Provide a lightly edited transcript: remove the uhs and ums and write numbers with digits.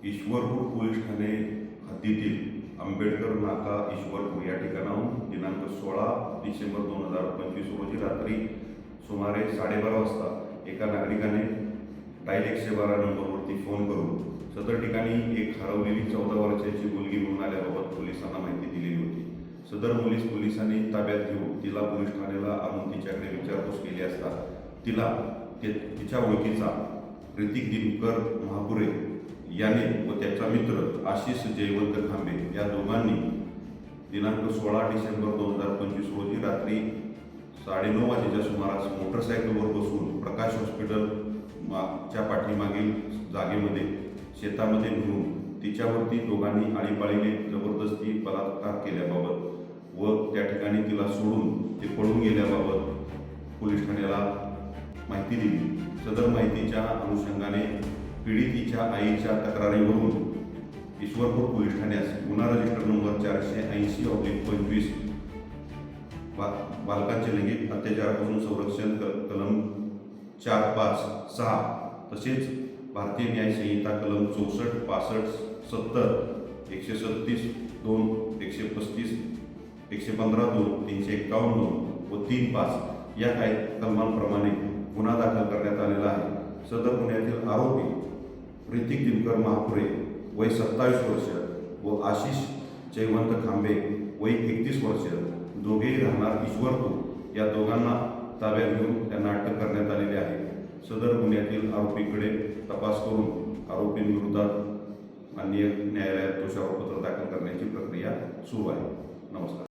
Ishwarpur police Thane हद्दीतील आंबेडकर नाका ईश्वरपूर या ठिकाणाहून दिनांक 16 डिसेंबर 2025 रोजी रात्री सुमारे 12:30 वाजता एका नागरिकाने डायल 112 नंबरवरती फोन करून सदर ठिकाणी एक हरवलेली 14 वर्षाची मुलगी मिळून आल्याबाबत पोलिसांना माहिती दिलेली होती. सदर मुलीस पोलिसांनी ताब्यात घेऊन तिला पोलीस ठाण्याला आणून तिच्याकडे विचारपूस केली असता तिच्या ओळखीचा ऋतिक दिनकर महापुरे याने व त्याचा मित्र आशिष जयवंत खांबे या दोघांनी दिनांक 16 डिसेंबर 2025 रोजी रात्री 9:30 वाजेच्या सुमारास मोटरसायकलवर बसून प्रकाश हॉस्पिटल च्या पाठीमागील जागेमध्ये शेतामध्ये नेऊन तिच्यावरती दोघांनी आळीपाळीने जबरदस्ती बलात्कार केल्याबाबत व त्या ठिकाणी तिला सोडून ते पळून गेल्याबाबत पोलीस ठाण्याला माहिती दिली. सदर माहितीच्या अनुषंगाने पीडितीच्या आईच्या तक्रारीवरून ईश्वरपूर पोलीस ठाण्यास गुन्हा रजिस्टर नंबर 480/25 बालकांचे लैंगिक अत्याचारापासून संरक्षण कलम 456 तसेच भारतीय न्याय संहिता कलम 64, 65, 70, 136(2), 135, 115(2), 351(2) व 3(5) या काही कलमांप्रमाणे गुन्हा दाखल करण्यात आलेला आहे. सदर गुन्ह्यातील आरोपी ऋतिक दिनकर महापुरे वय 27 वर्ष व आशिष जयवंत खांबे वय 31 वर्ष दोघेही राहणार ईश्वरपूर या दोघांना ताब्यात घेऊन त्यांना अटक करण्यात आलेली आहे. सदर गुन्ह्यातील आरोपीकडे तपास करून आरोपींविरोधात माननीय न्यायालयात दोषारोपपत्र दाखल करण्याची प्रक्रिया सुरू आहे. नमस्कार.